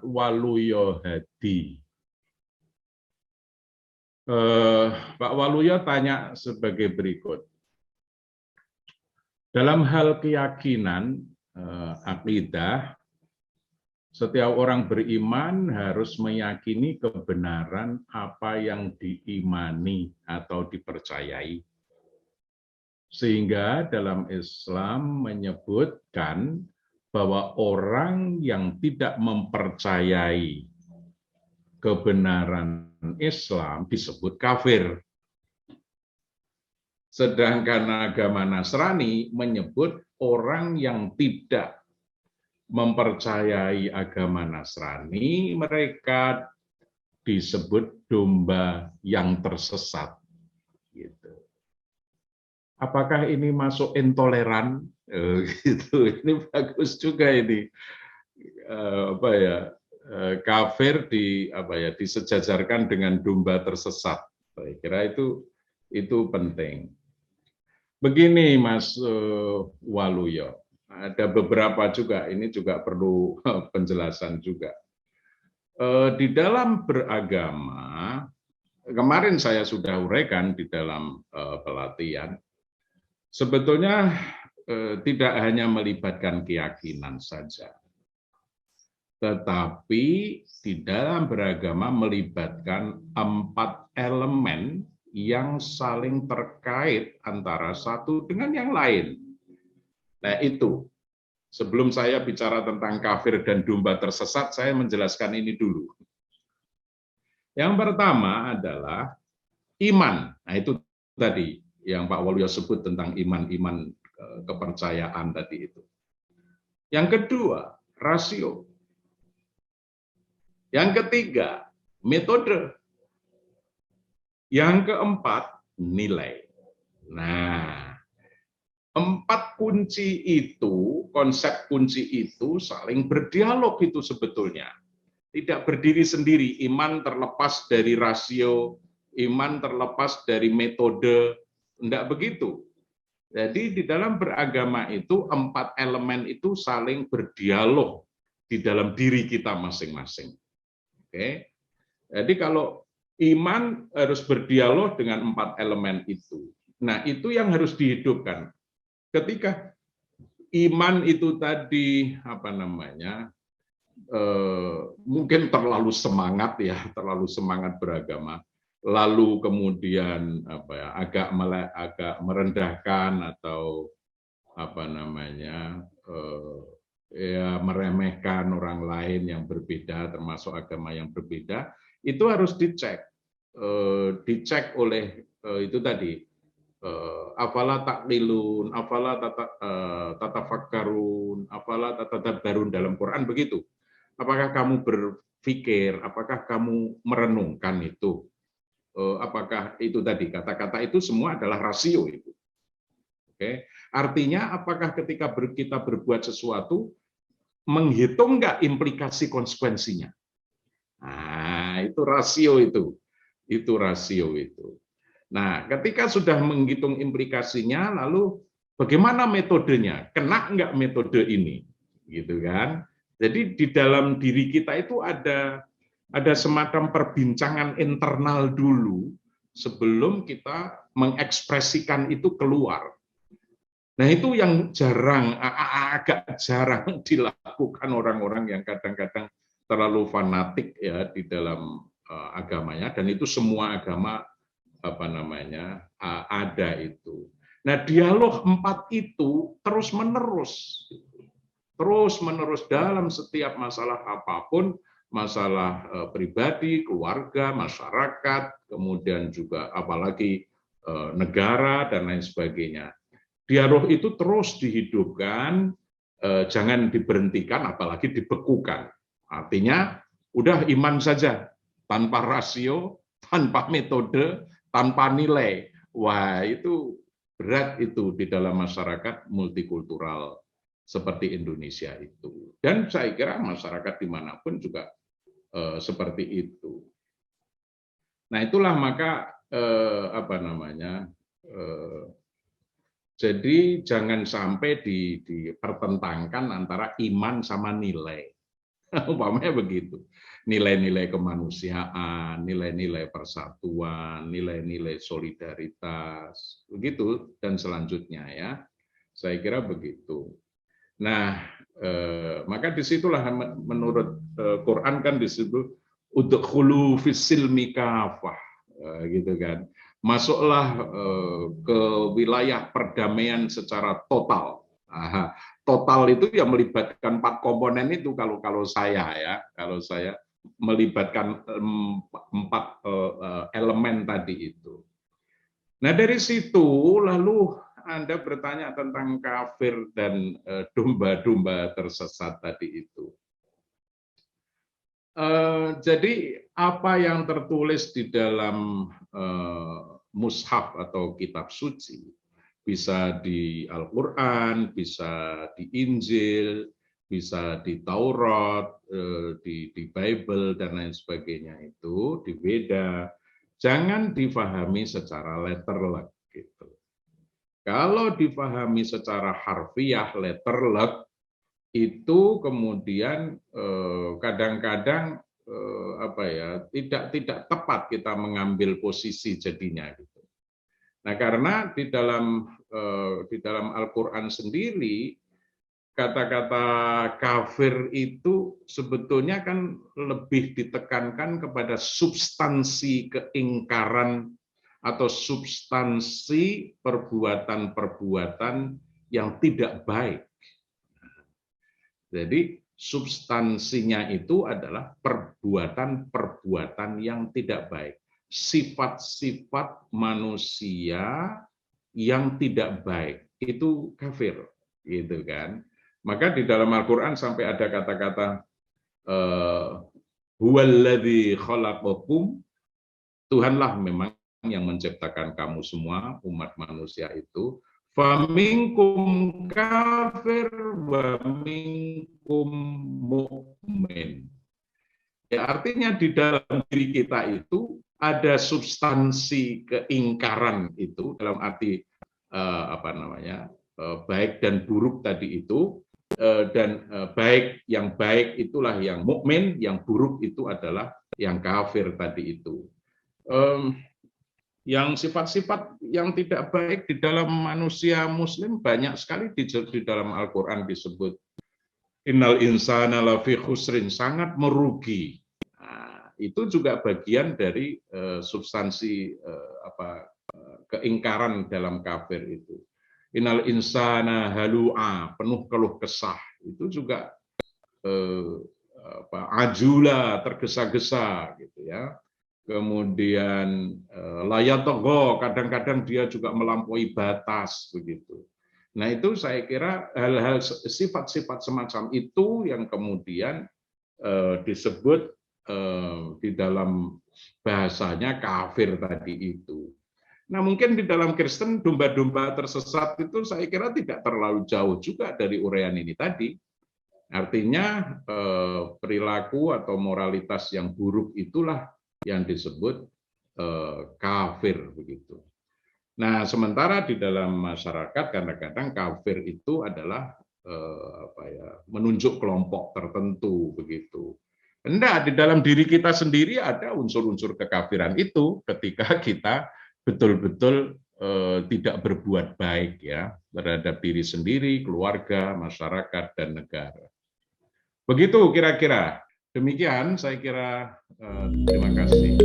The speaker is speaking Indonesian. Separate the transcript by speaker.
Speaker 1: Waluyo Hadi. Pak Waluyo tanya sebagai berikut. Dalam hal keyakinan, akidah, setiap orang beriman harus meyakini kebenaran apa yang diimani atau dipercayai. Sehingga dalam Islam menyebutkan bahwa orang yang tidak mempercayai kebenaran Islam disebut kafir. Sedangkan agama Nasrani menyebut orang yang tidak mempercayai agama Nasrani, mereka disebut domba yang tersesat. Gitu. Apakah ini masuk intoleran? Gitu. Ini bagus juga ini. Kafir disejajarkan dengan domba tersesat. Saya kira itu penting. Begini Mas Waluyo, ada beberapa juga, ini juga perlu penjelasan juga. Di dalam beragama, kemarin saya sudah uraikan di dalam pelatihan, sebetulnya tidak hanya melibatkan keyakinan saja, tetapi di dalam beragama melibatkan 4 elemen yang saling terkait antara satu dengan yang lain. Nah itu, sebelum saya bicara tentang kafir dan domba tersesat, saya menjelaskan ini dulu. Yang pertama adalah iman. Nah itu tadi yang Pak Waluyo sebut tentang iman-iman kepercayaan tadi itu. Yang kedua, rasio. Yang ketiga, metode. Yang keempat, nilai. Nah, 4 kunci itu, konsep kunci itu saling berdialog itu sebetulnya. Tidak berdiri sendiri, iman terlepas dari rasio, iman terlepas dari metode, enggak begitu. Jadi di dalam beragama itu 4 elemen itu saling berdialog di dalam diri kita masing-masing. Oke. Jadi kalau iman harus berdialog dengan 4 elemen itu. Nah, itu yang harus dihidupkan. Ketika iman itu tadi mungkin terlalu semangat ya, terlalu semangat beragama, lalu kemudian agak merendahkan atau meremehkan orang lain yang berbeda, termasuk agama yang berbeda, itu harus dicek. Dicek oleh itu tadi, afala taqilun, afala tatafakkarun, afala tatadabbarun dalam Quran begitu. Apakah kamu berpikir, apakah kamu merenungkan itu? Apakah itu tadi, kata-kata itu semua adalah rasio itu. Oke. Artinya apakah ketika kita berbuat sesuatu, menghitung nggak implikasi konsekuensinya? Nah, itu rasio itu. Itu rasio itu. Nah, ketika sudah menghitung implikasinya, lalu bagaimana metodenya? Kena nggak metode ini? Gitu kan? Jadi di dalam diri kita itu ada semacam perbincangan internal dulu sebelum kita mengekspresikan itu keluar. Nah, itu yang agak jarang dilakukan orang-orang yang kadang-kadang terlalu fanatik ya di dalam agamanya, dan itu semua agama ada itu. Nah, dialog 4 itu terus-menerus dalam setiap masalah apapun, masalah pribadi, keluarga, masyarakat, kemudian juga apalagi negara dan lain sebagainya. Dialog itu terus dihidupkan, jangan diberhentikan, apalagi dibekukan. Artinya, udah iman saja, tanpa rasio, tanpa metode, tanpa nilai. Wah, itu berat itu di dalam masyarakat multikultural seperti Indonesia itu. Dan saya kira masyarakat dimanapun juga seperti itu. Nah, itulah maka jadi jangan sampai dipertentangkan antara iman sama nilai. Umpamanya begitu. Nilai-nilai kemanusiaan, nilai-nilai persatuan, nilai-nilai solidaritas, begitu dan selanjutnya ya. Saya kira begitu. Nah, maka disitulah menurut Quran kan disebut udkhulu fis-silmi kafah, gitu kan. Masuklah ke wilayah perdamaian secara total. Total itu yang melibatkan 4 komponen itu kalau saya ya, kalau saya melibatkan 4 elemen tadi itu. Nah, dari situ lalu Anda bertanya tentang kafir dan domba-domba tersesat tadi itu. Jadi apa yang tertulis di dalam mushaf atau kitab suci, bisa di Al-Quran, bisa di Injil, bisa di Taurat, di Bible, dan lain sebagainya itu, di Weda, jangan difahami secara letterlek. Gitu. Kalau difahami secara harfiah, letterlek, itu kemudian kadang-kadang apa ya, tidak tepat kita mengambil posisi jadinya gitu. Nah, karena di dalam Al-Qur'an sendiri kata-kata kafir itu sebetulnya kan lebih ditekankan kepada substansi keingkaran atau substansi perbuatan-perbuatan yang tidak baik. Jadi substansinya itu adalah perbuatan-perbuatan yang tidak baik. Sifat-sifat manusia yang tidak baik itu kafir, gitu kan. Maka di dalam Al-Qur'an sampai ada kata-kata huwallazi khalaqakum, Tuhanlah memang yang menciptakan kamu semua umat manusia itu. Faminkum kafir wa minkum mu'min. Ya, artinya di dalam diri kita itu ada substansi keingkaran itu dalam arti baik dan buruk tadi itu, dan yang baik itulah yang mukmin, yang buruk itu adalah yang kafir tadi itu. Yang sifat-sifat yang tidak baik di dalam manusia muslim banyak sekali di dalam Al-Quran disebut innal insana lafi khusrin, sangat merugi. Nah, itu juga bagian dari substansi keingkaran dalam kafir itu. Innal insana halu'a, penuh keluh kesah, itu juga ajula, tergesa-gesa gitu ya. Kemudian layatogo, kadang-kadang dia juga melampaui batas begitu. Nah, itu saya kira hal-hal sifat-sifat semacam itu yang kemudian disebut di dalam bahasanya kafir tadi itu. Nah, mungkin di dalam Kristen domba-domba tersesat itu saya kira tidak terlalu jauh juga dari uraian ini tadi. Artinya perilaku atau moralitas yang buruk itulah yang disebut kafir begitu. Nah, sementara di dalam masyarakat kadang-kadang kafir itu adalah menunjuk kelompok tertentu begitu. Enggak, di dalam diri kita sendiri ada unsur-unsur kekafiran itu ketika kita betul-betul tidak berbuat baik ya terhadap diri sendiri, keluarga, masyarakat, dan negara. Begitu kira-kira. Demikian saya kira, terima kasih.